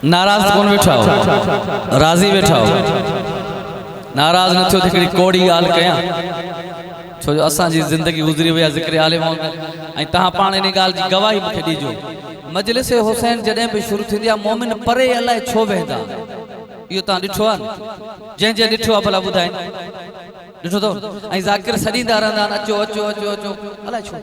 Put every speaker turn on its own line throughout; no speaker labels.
नाराज कौन बैठा हो, राज़ी बैठा हो। नाराज न थियो हिकिड़ी कोड़ी ॻाल्हि कयां, छो जो असांजी ज़िंदगी गुज़री वई आहे ज़िक्र आले मौत में, ऐं तव्हां पाण इन ॻाल्हि जी गवाही मूंखे ॾिजो। मजलिस हुसैन जॾहिं बि शुरू थींदी आहे मोमिन परे अलाए छो वेंदा, इहो तव्हां ॾिठो आहे? जंहिं ॾिठो आहे भला ॿुधाइनि, ॾिठो अथव? ऐं ज़ाकिर सॾींदा रहंदा आहिनि अचो अचो अचो अचो, अलाए छो।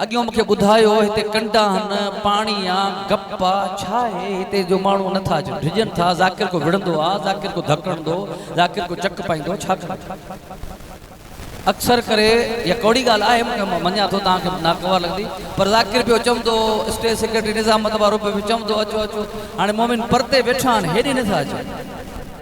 अॻियों मूंखे ॿुधायो हिते कंडा आहिनि, पाणी आहे, गप आहे, छा आहे हिते जो माण्हू नथा अचनि, डिॼनि था। ज़ाकिर को विढ़ंदो आहे, ज़ाकिर को धकणंदो, ज़ाकिर को चक पाईंदो, छा अक्सर करे या कौड़ी ॻाल्हि आहे, मूंखे मञा थो तव्हांखे नागवार लॻंदी, पर ज़ाकिर पियो चवंदो, स्टेज सेक्रेटरी निज़ाम वारो पियो चवंदो अचो अचो। हाणे मोमिन परते वेठा आहिनि, हेॾे नथा अचनि।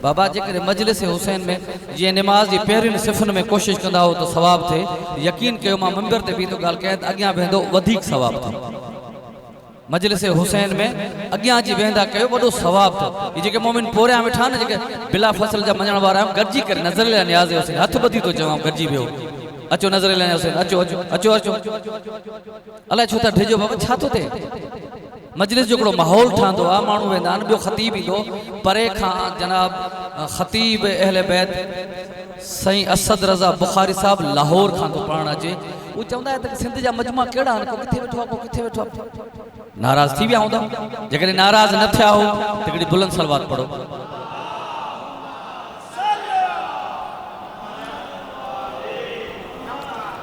बाबा जेकॾहिं मजलिस हुसैन में जीअं निमाज़ जी पहिरियुनि सिफ़ुनि में कोशिशि कंदा हो त सवाबु थिए, यकीन कयो मां मंबर ते बीठो ॻाल्हि कयां त अॻियां वेंदो वधीक सवाबु थिए। मजलिस हुसैन में अॻियां जी वेंदा कयो वॾो सवाबु थियो। ये जेके मोमिन पोरियां वेठा आहिनि, जेके बिला फसल जा मञण वारा आहियूं, गॾिजी करे नज़र लाइ नियाज़ हुसैन हथ ॿधी थो चवां, गॾिजी वियो, अचो नज़र लाइ हुसैन, अचो अचो अचो अचो। अलाए छो था डिॼो बाबा, छा थो थिए? मजलिस जो हिकिड़ो माहौल ठहंदो आहे, माण्हू वेंदा आहिनि, ॿियो ख़तीब ईंदो परे खां, जनाब ख़तीब अहले बैत साईं असद रज़ा बुखारी साहब लाहौर खां थो पढ़णु अचे। उहो चवंदा आहिनि त सिंध जा मजमा कहिड़ा आहिनि, को किथे वेठो आहे, को किथे वेठो आहे। नाराज़ थी विया हूंदा, जेकॾहिं नाराज़ न थिया हो त हिकिड़ी बुलंद सलवात पढ़ो।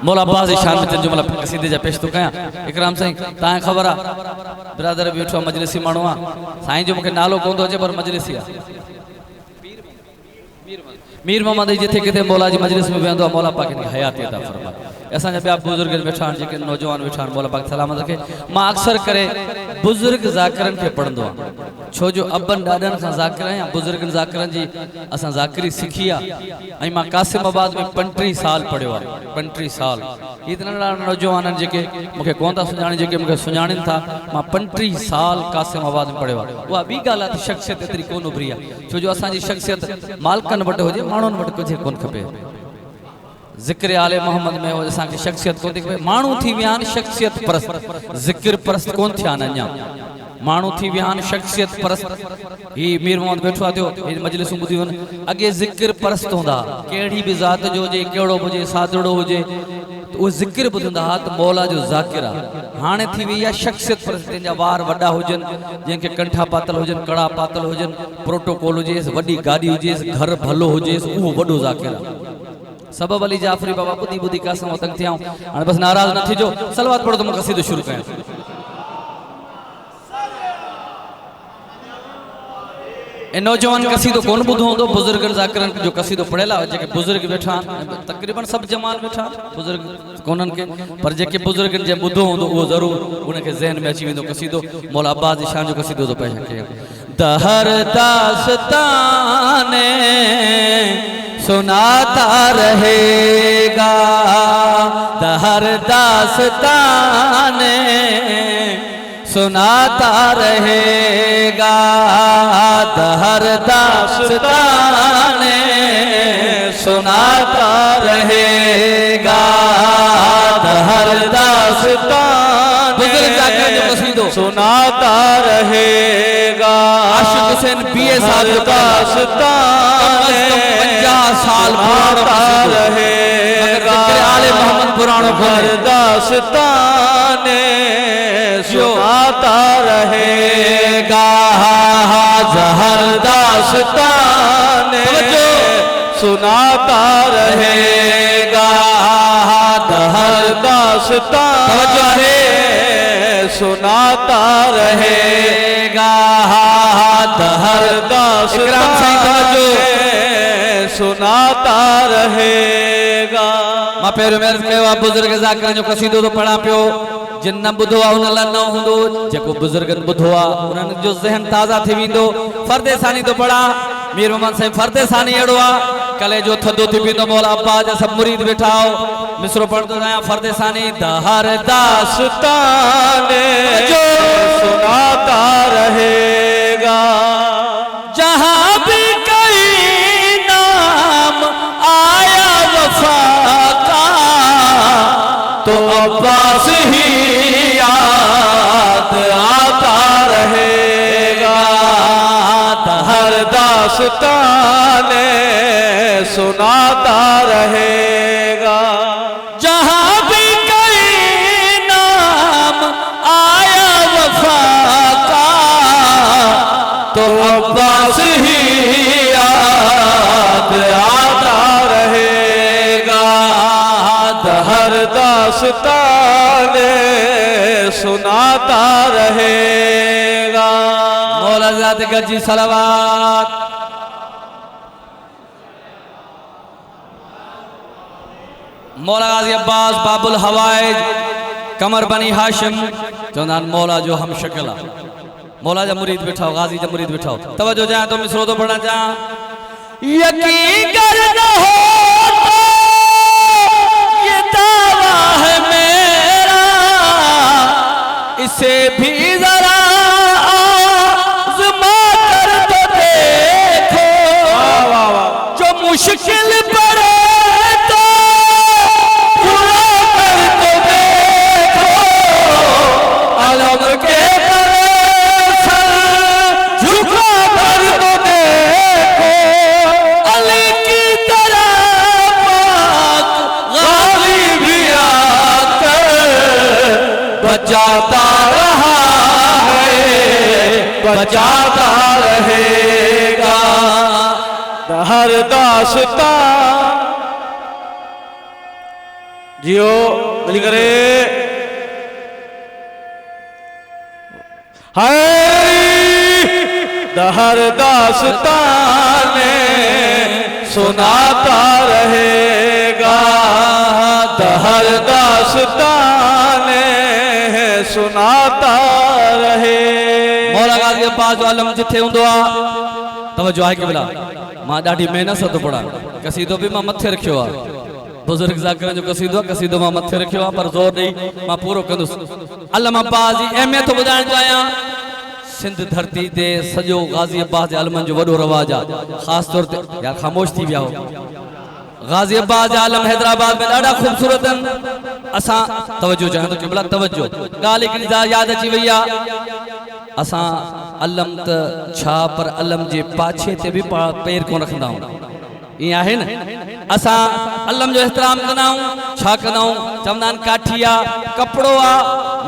मौला अब्बास जी शान में तिन जुमला कसीदे जा पेश तो कयां। इकराम साईं तव्हांखे ख़बर आहे बिरादर बि वेठो आहे, मजलिसी माण्हू आहे, साईं जो मूंखे नालो कोन थो अचे पर मजलिसी आहे। मीर मोहम्मद जिथे किथे मौला जी मजलिस में वेंदो आहे, मौला पाक हिनखे हयाती अता फरमाए। असांजा ॿिया बुज़ुर्ग वेठा आहिनि, जेके नौजवान वेठा आहिनि, मौला पाक सलामत रखे। मां अक्सर करे बुज़ुर्ग ज़ाकिरनि खे पढ़ंदो आहियां, छो जो अबनि ॾाॾनि खां ज़ाकिर आहियां, बुज़ुर्गनि ज़ाकिरनि जी असां ज़ाकिरी सिखी आहे। ऐं मां कासिमाबाद में 35 साल पढ़ियो आहे, 35 साल। इहे त नंढा नौजवान आहिनि जेके मूंखे कोन था सुञाणनि, जेके मूंखे सुञाणनि था। मां 35 साल कासिमाबाद में पढ़ियो आहे। उहा ॿी ॻाल्हि आहे त शख़्सियत एतिरी कोन उभरी आहे, छो जो असांजी शख़्सियत मालिकनि वटि हुजे, माण्हुनि वटि कुझु कोन खपे। ज़िक्र आले मोहम्मद में असांखे शख़्सियत कोन थी खपे। माण्हू थी विया आहिनि शख़्सियत परस्त, ज़िक्र परस्त कोन थिया आहिनि अञा। माण्हू थी विया आहिनि शख़्सियत परस्त। ही मीर मोहम्मद वेठो आहे, थियो मजलिसूं ॿुधियूं आहिनि। अॻे ज़िक्र परस्त हूंदा, कहिड़ी बि ज़ात जो हुजे, कहिड़ो बि हुजे, सादड़ो हुजे, उहे ज़िक्र ॿुधंदा हुआ त मौला जो ज़ाकिर आहे। हाणे थी वई आहे शख़्सियत परस्त, जंहिंजा वार वॾा हुजनि, जंहिंखे कंठा पातल हुजनि, कड़ा पातल हुजनि, प्रोटोकॉल हुजेसि, वॾी गाॾी हुजेसि, घर भलो हुजेसि, उहो वॾो ज़ाकिर आहे। सबब अली जाफ़री बाबा ॿुधी ॿुधी कासम तंग थिया। हाणे बसि नाराज़ न थिजो, सलवात पढ़ो त मां क़सीदो शुरू कयां। ए नौजवान कसीदो कोन ॿुधो हूंदो, बुज़ुर्गनि ज़ाकिरनि जो कसीदो पढ़ियल आहे। जेके बुज़ुर्ग वेठा आहिनि, तक़रीबन सभु जमाल वेठा आहिनि, बुज़ुर्ग कोन्हनि के, पर जेके बुज़ुर्गनि जे ॿुधो हूंदो उहो ज़रूरु उनखे ज़हन में अची वेंदो कसीदो। मौला अब्बास जी शान जो कसीदो थो पेश कयां। दहर दास्ताने सुनाता रहेगा, दहर दास्ताने सुनाता रहेगा, दहर दास्ताने सुनाता रहेगा, दहर दास्तान सुनाता रहेगा। आशिक़ हुसैन बीए साल दास्तान 50 साल सुनाता रहेगा, आले मोहम्मद पुराणो हर दास्तान सुनाता रहेगा, जहर दास्तान सुनाता रहेगा, दहर दास्तान सुनाता रहेगा, दहर दास्तान सुनाता रहेगा। मां पहिरियों महिनत कयो आहे, बुज़ुर्ग ज़ाकिरनि जो कसीदो थो पढ़ां पियो। जिन न ॿुधो आहे उन लाइ न हूंदो, जेको बुज़ुर्गनि ॿुधो आहे उन्हनि जो ज़हन ताज़ा थी वेंदो। फ़र्दे सानी थो पढ़ां, मीर मोहम्मद साईं फ़र्दे सानी अहिड़ो आहे, कले जो थधो थी वेंदो। मौला अब्बास जा सभु मुरीद वेठा हो, मिसरो पढ़ंदो आहियां फ़र्दे सानी। दहर दास्तान सुनाता रहेगा, जहां भी कई नाम आया वफा का, तो अब्बास ही याद आता रहेगा,
दास्ताने सुनाता रहेगा।
जहां भी कोई नाम आया वफा का
तो अब्बास ही याद आता रहेगा। हर दास्ताने सुनाता रहेगा।
मौला ज़ात गजी सलावत। मौला गाजी अब्बास बाबुल हवाइज कमर बनी हाशिम चौंदान मौला जो हम शक्ला मौला जा मुरीद बिठाओ, गाजी जा मुरीद बिठाओ। तवज्जो जाए तो मिसरो तो पढ़ना चाह। यकीन कर न हो तो ये दावा है मेरा, इसे भी जरा आज़मा कर तो देखो। जो मुश्किल पड़े तो पूरा कर तो देखो। अलम के झुका कर तो देखो। अली की तरह पाक गालिब आकर बचाता रहा है,
बचाता रहेगा। हर दास्तां जियो मिल करे हाय। हर दास्ताने सुनाता रहेगा। हर दास्ताने सुनाता रहे।
मौला गाजी अब्बास जो आलम जिथे हूंदो आहे तवज्जो आहे कि भला मां ॾाढी महिनत सां थो पढ़ा। कसीदो बि मां मथे रखियो आहे। बुज़ुर्ग ज़ाकिरनि जो कसीदो आहे, कसीदो मां मथे रखियो आहे, पर ज़ोर ॾेई मां पूरो कंदुसि। अल्लामा अब्बास जी अहमियत ॿुधाइणु चाहियां। सिंध धरती ते सॼो गाज़ी अब्बास जे आलमनि जो वॾो रवाज आहे। ख़ासि तौर ते यार ख़ामोश थी विया हो। गाज़ी अब्बास जा आलम हैदराबाद में ॾाढा ख़ूबसूरत आहिनि। असां तवज्जो चाहियां थो कि भला तवज्जो ॻाल्हि हिकिड़ी यादि अची वई आहे। असां अलम त छा पर अलम जे पाछे ते बि पेर कोन रखंदा आहियूं। ईअं आहे न। असां अलम जो एहतराम कंदा आहियूं। छा कंदा आहियूं? चवंदा आहिनि काठी आहे, कपिड़ो आहे,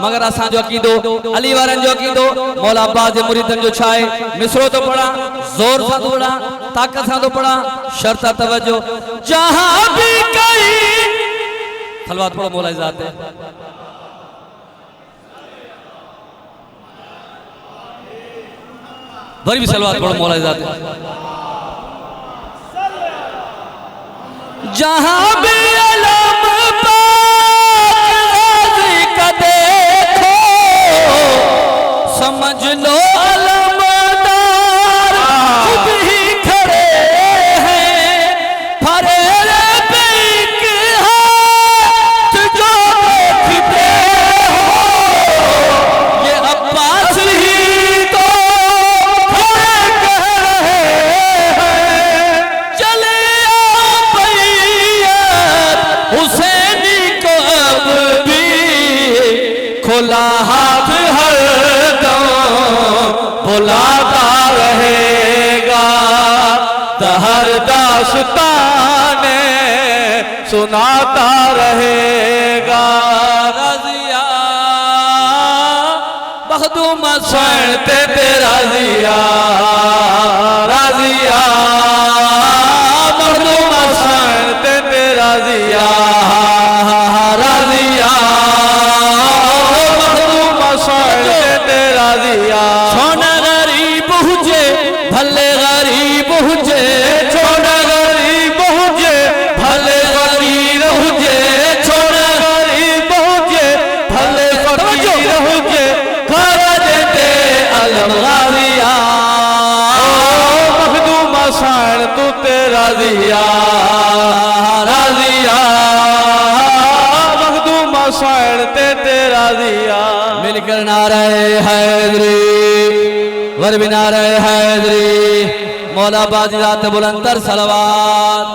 मगर असांजो अक़ीदो अली वारनि जो अक़ीदो मौला अब्बास जे मुरीदनि जो छा आहे। मिसरो तो पढ़ा, ज़ोर सां थो पढ़ा, ताक़त सां थो पढ़ा। शर्त तवज्जो। जहां भी कई सलवात पढ़ो मौला जी ज़ात ते। वरी भी सलवात पढ़ो मौला ज़ात ते। जहां भी अलम पाक का देखो समझ लो अलमदार खुद ही खड़े हैं। फरेरे पे एक हाथ जो देखते हो ये अब्बास ही तो खड़े कह रहे हैं। चले हुसैनी को अब भी खुला हाथ हर दम बुलाता रहेगा। हर दास्ताने सुनाता रहेगा। रज़िया मखदूम सुनते तेरा ज़िया। रज़िया मखदूम सुनते तेरा ज़िया। रज़िया
मखदूम सुनते तेरा ज़िया।
छोड़ गरीब हुजे भले गरीब हुजे।
छोड़ गरीब हुजे भले फकीर हुजे। छोड़ गरीब हुजे भले फकीर हुजे।
घर देते अलम गाज़िया।
मखदूम सुन तू तेरा ज़िया।
रज़िया
मखदूम सुन ते तेरा ज़िया।
मिलकर नारे हैदरी वर भी नारे हैदरी। मौला बाजी ज़ात बुलंदर सलवात।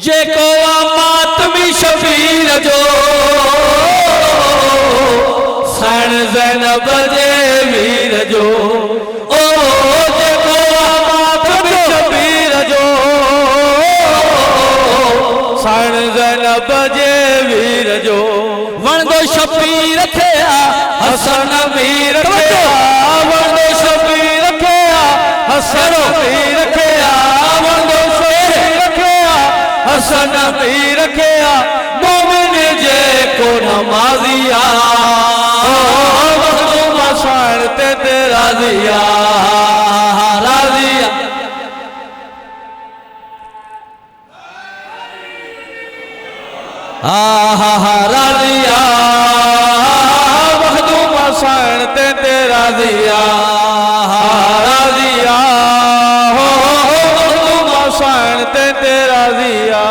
जेको मातमी शबीर जो
हुसैन ज़ैनब जे वीर जो ओ जेको मात बि शबीर जो हुसैन ज़ैनब जे वीर जो
वणदो शबीर थे
हसन वीर खे वणदो शबीर खे हसन वीर खे वणदो शबीर खे हसन वीर खे मोमिन जे को नमाज़िया मखदूम शान ते राज़िया राज़िया राज़िया मखदूम शान ते राज़िया राज़िया हो मखदूम शान ते राज़िया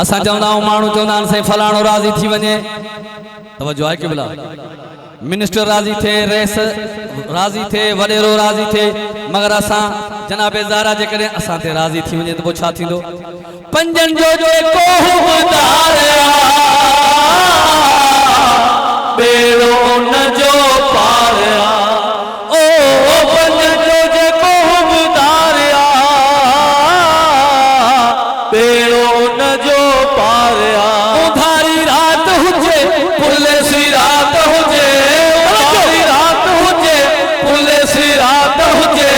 असां चवंदा आहियूं माण्हू चवंदा आहिनि साईं फलाणो राज़ी थी वञे तवजो आहे कि भला मिनिस्टर राज़ी थे रेस राज़ी थे वडेरो राज़ी थे मगर असां जनाबे ज़ारा जे कॾहिं असां ते राज़ी थी वञे त पोइ छा थींदो पंजनि जो जेको हुबदारिया
बेड़ो न जो पारिया ओ पंजनि जो जेको हुबदारिया बेड़ो न जो पारिया
उधारी रात हुजे
पुलिस रात हुजे उधारी रात हुजे पुलिस रात हुजे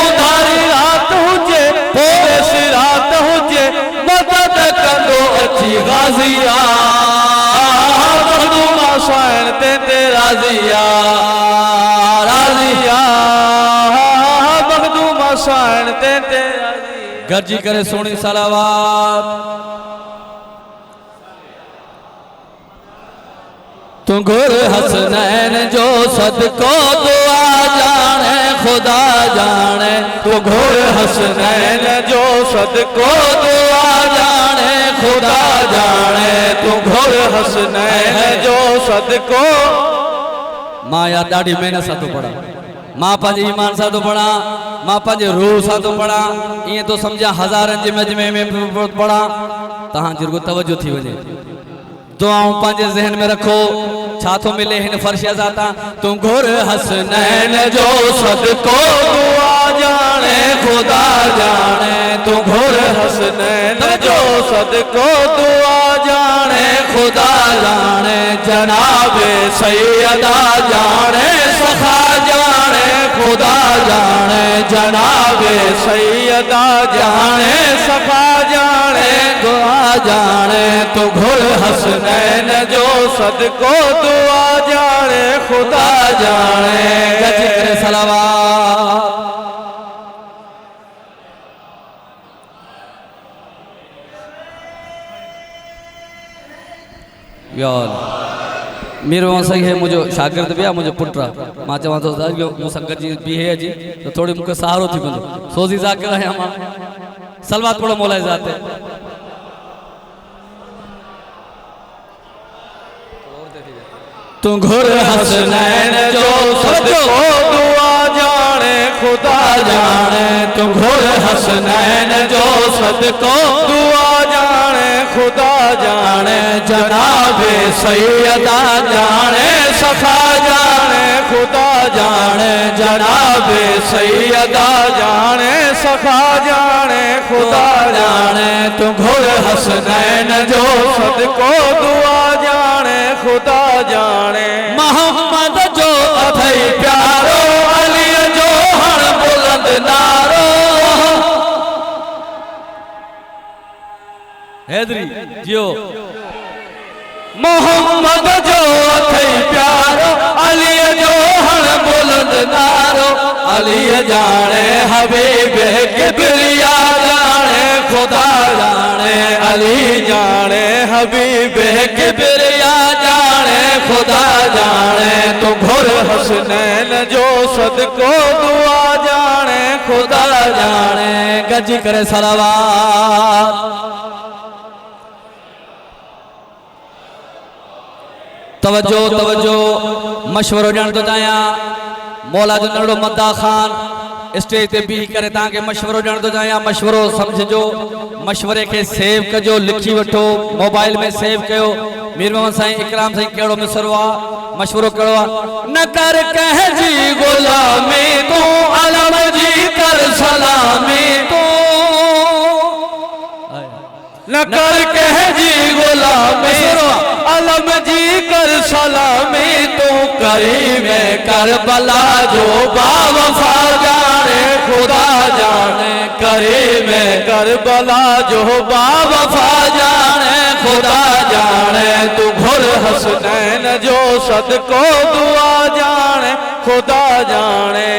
उधारी रात हुजे पुलिस रात हुजे मदद कंदो अची गाज़िया मखदूम शान ते राज़िया राज़िया मखदूम शान ते राज़िया
गरजी करे सोनी सलावात तू गुर हसनैन जो सदको दुआ जाने खुदा जाने
तू घोर हसनैन जो सदको दुआ जाने खुदा जाने तू घोर हसनैन जो सदको
मां या ॾाढी महिनत सां थो पढ़ा मां पंहिंजे ईमान सां थो पढ़ा मां पंहिंजे रूह सां थो पढ़ा ईअं थो सम्झा हज़ारनि जे मजमे में पढ़ा तव्हांजी रुगो तवजो थी वञे दुआऊं पंहिंजे ज़हन में रखो छा थो मिले हिन फर्श ज़ाता तू घुर हसनैन जो सदको
दुआ जाने खुदा जाने तू घोर हसनैन जो सदको दुआ जाने खुदा जाने जनाबे सैयदा जाने सखा जाने खुदा जाने जनाबे सैयदा जाने सखा जाने
दुआ जाने
तू घुर हसनैन जो सदको दुआ जाने खुदा जाने
गज करे सलावात यार मेरे वहाँ सही है मुझे शागिर्द भी है मुझे पुट्रा मां चवां तो मूंसां गॾिजी बीहे अची तो थोड़ी मूंखे सहारो थी पवंदो सोज़ी ज़ाकिर आहियां मां सलवात पढ़ो मौला ज़ाते
तू घुर हसनैन जो सदको दुआ जाने खुदा जाने तू घुर हसनैन जो सदको दुआ जाने खुदा जाने जनाबे सैयदा जाने सखा जाने खुदा जाने जनाबे सैयदा जाने सखा जाने खुदा जाने तू घुर हसनैन जो सदको दुआ जाने खुदा जाने
मोहम्मद जो
अथई प्यारो अली जो हर बुलंद नारो
हैदरी जियो
मोहम्मद जो अथई प्यारो अली जो हर बुलंद नारो अली जाने हबीब किबरिया जाने खुदा जाने अली जाने हबीब किबरिया जाने खुदा जाने तू घुर हसनैन जो सदको दुआ जाने खुदा जाने
गज करे सलावात तवज्जो तवज्जो मशवरो ॾियण थो चाहियां मौला जो नंढो मद्दा ख़ान स्टेज ते भी करे ताके मशवरो ॾियण थो चाहियां मशवरो समझजो मशवरे के सेव कजो लिखी वठो मोबाइल में सेव कयो मीर मोहम्मद साईं इकराम साईं केड़ो मिसरो आ मशवरो करो न कर कह जी गुलामी तू अलम जी कर सलामी तू
न कर कह जी गुलामी अलम जी कर सलामी तू करीम करबला जो बावफा जाने खुदा जाने करीम करबला जो बावफा जाने खुदा जाने तू घुर हसनैन जो सदको दुआ जाने खुदा जाने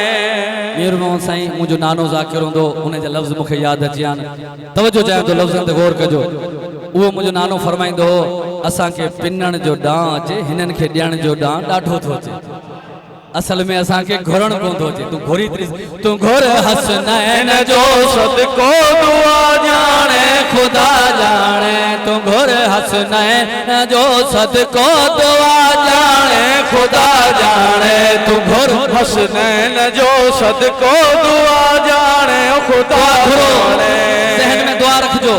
मीर मोहम्मद साईं मुझो नानो ज़ाकिर हूंदो उन जा लफ़्ज़ मूंखे यादि अची आन तवजो चाहियां तो लफ़्ज़नि ते गौर कजो उहो मुझो नानो फरमाईंदो हो असांखे पिनण जो ॾांहुं अचे हिननि खे ॾियण जो ॾांहुं ॾाढो थो अचे असल में असांखे घुरण कोन थो अचे तू घुर हसनैन जो
सदको दुआ जाने
खुदा जाने तू घुर हसनैन जो सदको दुआ जाने खुदा जाने तू घुर
हसनैन जो सदको दुआ जाने खुदा जाने
ज़हन में दुआ रखजो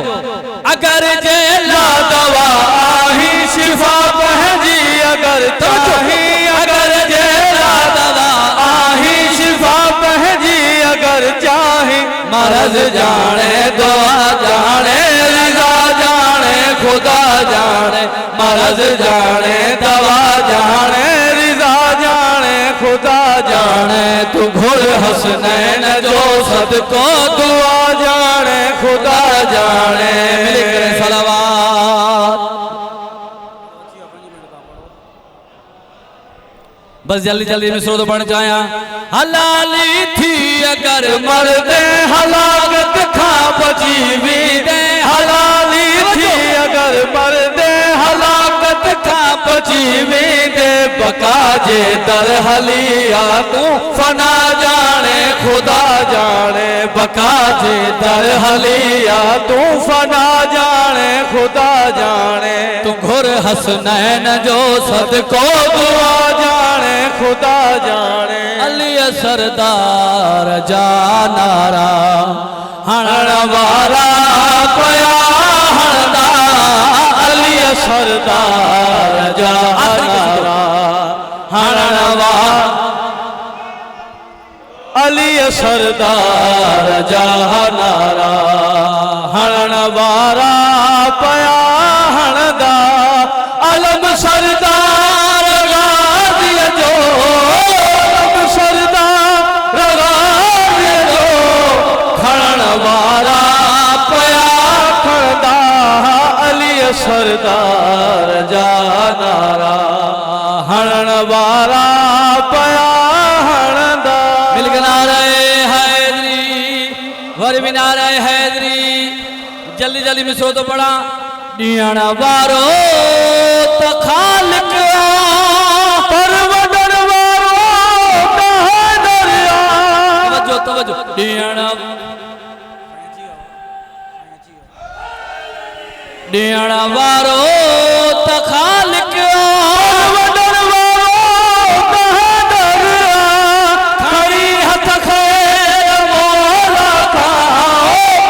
अगर जे
ला दवा आही शिफा पहजी अगर चाही अगर जे ला दवा आही शिफा पहजी अगर चाही
मरज जाने दुआ जाने
रजा जाने खुदा जाने मरज जाने दवा जाने रिजा जाने खुदा जाने तू घुर हसनैन जो सदको दुआ जाने खुदा जाने
मिल करे सलावत बस जल्दी जल्दी मिसरो तो पढ़ना चाहिए हलाली थी अगर
मर्दे हलाकत खा बची भी दे हलाली थी अगर मर्दे हलाकत खा बची भी दे बका जे दर हलिया तू फना जाने खुदा जाने बका जे दर हलिया तू फना जाने खुदा जाने
तू घुर हसनैन जो
सदको दुआ जाने खुदा जाने
अली सरदार जानारा
हरण वारा पया हणदा अली सरदार जानारा हरण वारा अली सरदार जानारा हरण वारा पया हणदा अलम सरदार गाज़ी जो अलम सरदार गाज़ी जो खणण वारा पया खणदा अली सरदार जानारा हणण वारा पया हणदा
मिल के नारे हैदरी वर भी नारे हैदरी जल्दी जल्दी मिसरो तो पढ़ा ॾियण वारो त ख़ालिक
परवडण वारो कहाँ दरिया
तवज्जो तवज्जो ॾियण वारो त ख़ालिक
परवडण वारो कहाँ दरिया खड़ी हथ खैर मौला का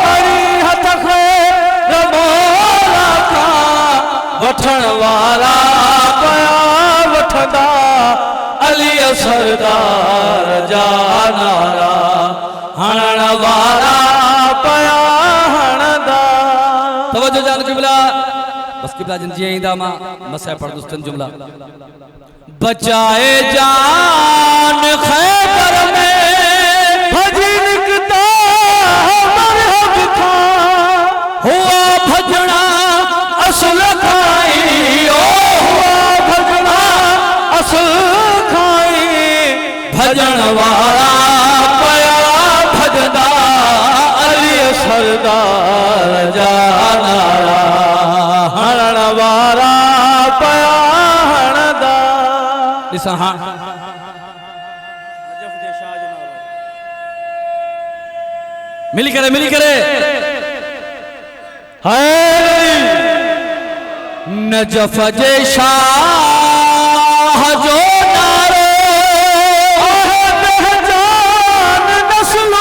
खड़ी हथ खैर मौला का वठण वारा पया वठंदा अली सरदार जानारा हणण वारा पया हणदा
तवज्जो जान किबला बस किबला जिन जी इंदा मा मसा पढ़दुस्तन जुमला बचाए जान खैबर में
भजन कता मरहब था
हुआ भजना
असल खाई ओ हुआ भजना असल खाई भजन वाला पया भजदा अली सरदार जानारा हरण वाला पया हणदा
ॾिसां हां मिली करे
है
नजफ जे शाह जो नारो
जान नस्ल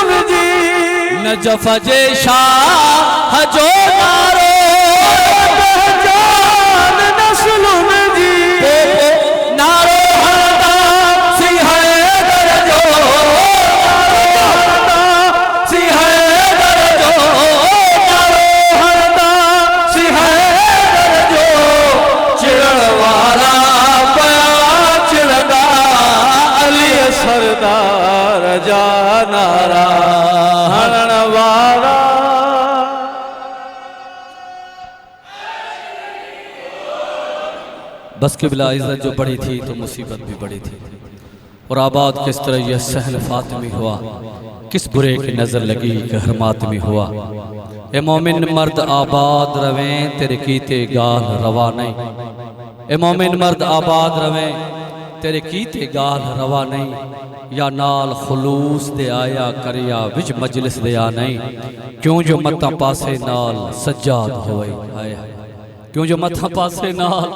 नजफ जे शाह जो नारो
जान नस्लुन जी
नारो हरदा सी हैदर जो
सी हैदर जो नारो हरदा सी हैदर जो चिड़ण वारा पया चिड़ंदा अली सरदार जा नारा हरण वारा।
बस किबला इज्जत जो बड़ी थी तो मुसीबत भी बड़ी थी। और आबाद किस तरह यह सहन फातिमी हुआ, किस बुरे की नजर लगी कि हर मातमी हुआ। ए मोमिन मर्द आबाद रवें तेरे कीते गाल रवा नहीं, ए मोमिन मर्द आबाद रवें तेरे कीते गाल रवा नहीं। या नाल खुलूस दे आया करिया विच मजलिस दे आ नहीं, क्यों जो मत्ता पासे नाल सज्जाद होई। हाय हाय क्यों जो मत्था पासे नाल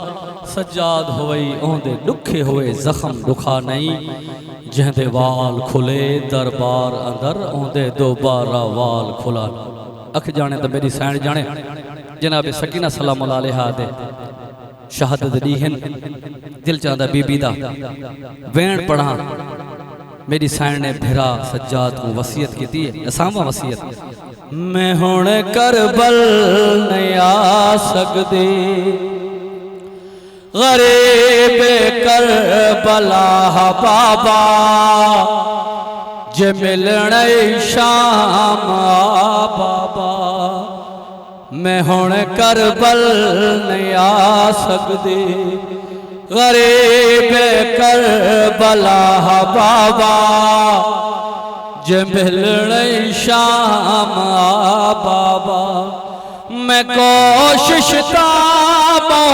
सज्जाद होई, ओंदे दुखे होए जख्म दुखा नहीं। जहदे वाल खुले दरबार अंदर, ओंदे दोबारा वाल खुला। अख जाने तो मेरी सैन जाने जनाब सकीना सलाम अलैहा दे शहादत दीहन दिल चाहता बीबी दा वेण पढ़ा। मेरी सैन ने भिरा सज्जाद को वसीयत की थी, असामा वसीयत मैं हुण करबल नहीं आ सकदी, गरीब करबला बाबा जे मिलने शाम बाबा। मैं हुण करबल नहीं आ सकदी, गरीब करबला बाबा जे मिलने शाम बाबा। मैं कोशिश ताबों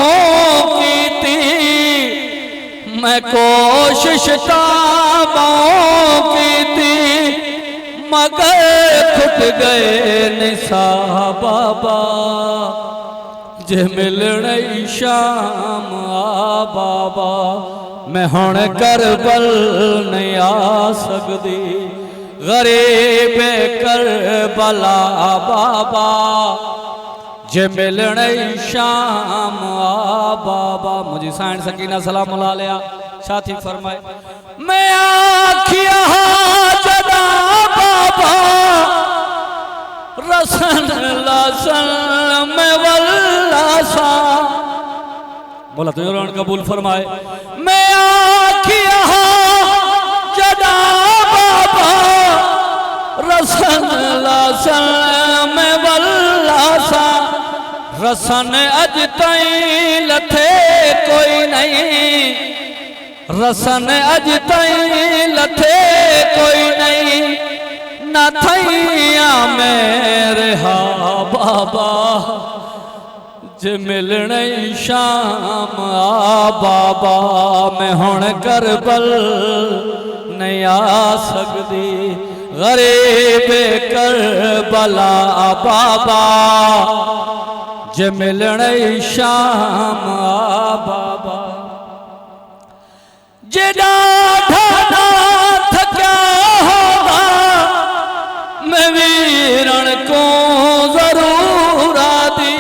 की थी, मैं कोशिश ताबों की थी, मगर खुट गए निसा बाबा जे मिलने शाम बाबा। मैं हुण करबल नहीं आ सकदी, गरीब करबला बाबा जे मिलने शाम बाबा। मुझे साइन सकीना सलाम अलैहा साथी फरमाए मैं आखिया जदा बाबा रसन लसन में वल्लासा। बोला तो जरूर कबूल फरमाए मैं आखिया जदा बाबा रसन लसन में वल्लासा। रसन अज ताईं लथे कोई नहीं, रसन अज ताईं लथे कोई नहीं, न थैया मेरे हा बाबा जे मिलने शाम बाबा। मैं हुण करबल नहीं आ सकदी, गरीब करबला बाबा जे मिलने शाम बाबा। जे डाढ़ा थका होगा मैं वीरण को जरूर आदी,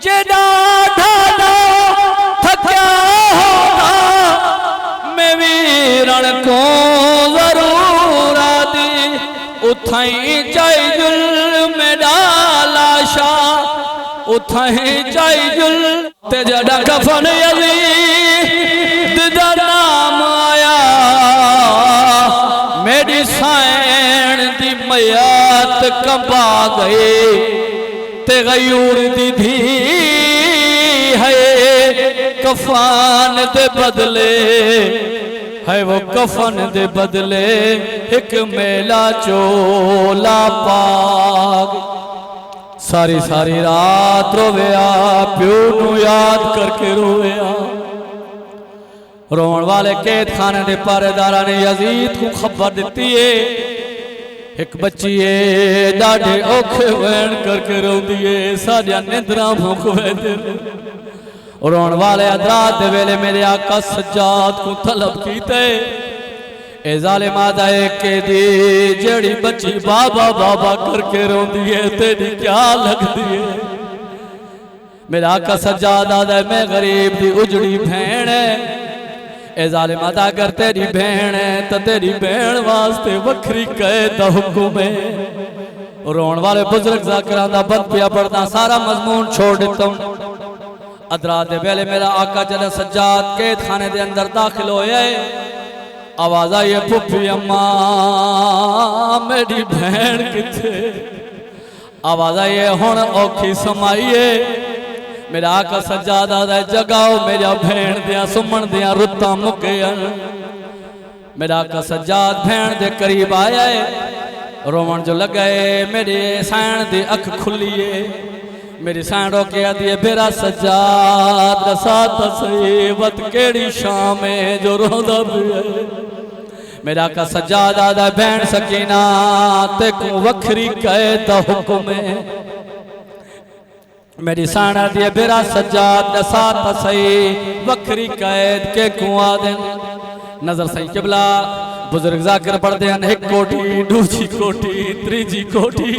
जे डाढ़ा थका होगा मैं वीरण को जरूर आदी। उथाई चाहिए में डाला शाह, उथाई चाहिए ते जड़ा कफन यजीद दा नाम आया। मेरी सैन दी मयात कंबा गए ते गयूर दी धी है कफन दे बदले, है वो कफन दे बदले एक मेला चोला पाग। सारी सारी रात रोवेया प्यो नू याद करके रोवेया। रोण वाले कैद खाने के पहरेदारा ने यजीद को खबर दी है एक बच्ची है डाढ़े औखे वैन करके रोंदी है, सारिया निंदरा भूख वैदे। रोण वाले अदरात दे वेले मेरे आका सज्जाद को तलब कीते, ए जालिमा दा के दी जेड़ी बच्ची बाबा बाबा करके रोंदी है तेरी क्या लगदी है। मेरा आका सज्जाद आदा मैं गरीब दी उजड़ी भैन है। ए जालिमा दा अगर तेरी भैन है तो तेरी भैन वास्ते वखरी कैद दा हुक्म है। रोण वाले बुजुर्ग ज़ाकिरां दा बंद पिया पढ़दा सारा मजमून छोड़ दिता। अदरा दे वेले मेरा आका जद सज्जाद कैद खाने दे अंदर दाखिल होया है। आवाज आई है पुप्पी अम्मा मेरी बहन किथे। आवाज आई है हुण औखी समाई है। मेरा आका सज्जाद आदा जगाओ मेरा बहन दियां सुमन दियां रुत्तां मुक गईयां। मेरा आका सज्जाद बहन दे करीब आया है। रोवण जो लगा है मेरे सैन दी अख खुली है। मेरी सैन रोके आदि है बेरा सज्जाद दसा तसई वत केड़ी शाम है जो रोंदा पिया। मेरा आका सज्जाद आदा बहन सकीना ते को वखरी कैद दा हुक्म है। मेरी सैन आदि है बेरा सज्जाद दसा तसई वखरी कैद के कुआ दे। नजर सही किबला बुजुर्ग ज़ाकिर पढ़ते हैं एक कोठी दूजी कोठी तीजी कोठी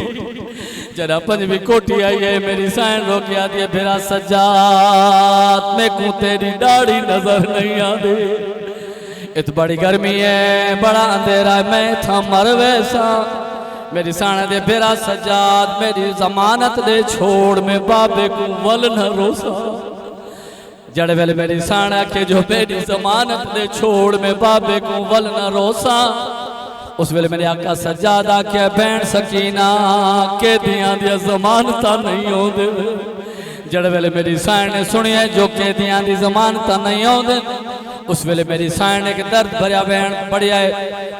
जरा पंजवी कोठी आई है। मेरी सैन रोके आती है बेरा सज्जाद मैं को तेरी दाढ़ी नजर नहीं आती। इत बड़ी गर्मी है बड़ा अंधेरा है मैं था मर वैसा। मेरी सैन दे बेरा सज्जाद मेरी जमानत दे छोड़ में बाबे को वल न रोसा। जड़ वेले मेरी सैन आखे जो मेरी जमानत दे छोड़ में बाबे को वल न रोसा। उस वेले मेरे आका सज्जाद आखे बहन सकीना के दियां दियां जमानता नहीं होंदे। जड़ वेले मेरी सैन ने सुनिया जो के दियां दी जमानता नहीं होंदे। उस वेले मेरी सैन ने दर्द भरिया बहन पढ़िया है।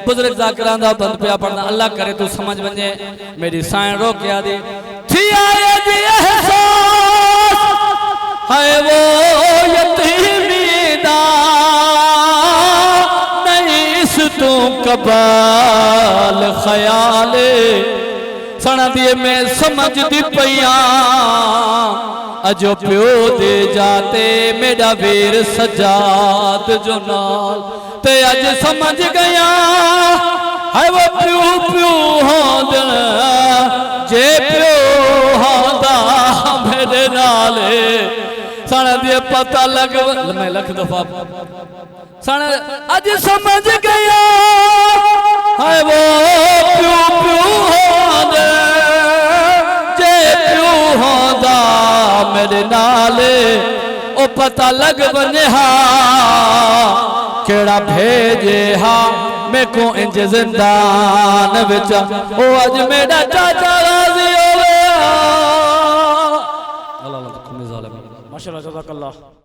बुजुर्ग ज़ाकिरां दा बंद पिया पढ़ना अल्लाह करे तू समझ वने। मेरी सैन रो के आदी थी आया दी एहसास है वो यतीमी दा तू कबाल ख्याले सना दिए मैं समझ दी पैया अजो प्यो दे जाते मेरा वीर सज्जाद जो नाल ते अज समझ गया है वो प्यो प्यो होंदा जे प्यो होंदा मेरे नाले सना दिए पता लग मैं लख दफा सन अज समझ गया है वो प्यो प्यो होंदे जे प्यो होंदा मेरे नाले ओ पता लग वने हा केड़ा भेजे हा मैं को इंज जिंदान विच ओ अज मेरा चाचा राजी होवे। अल्लाह अल्लाह माशाअल्लाह जज़ाकल्लाह।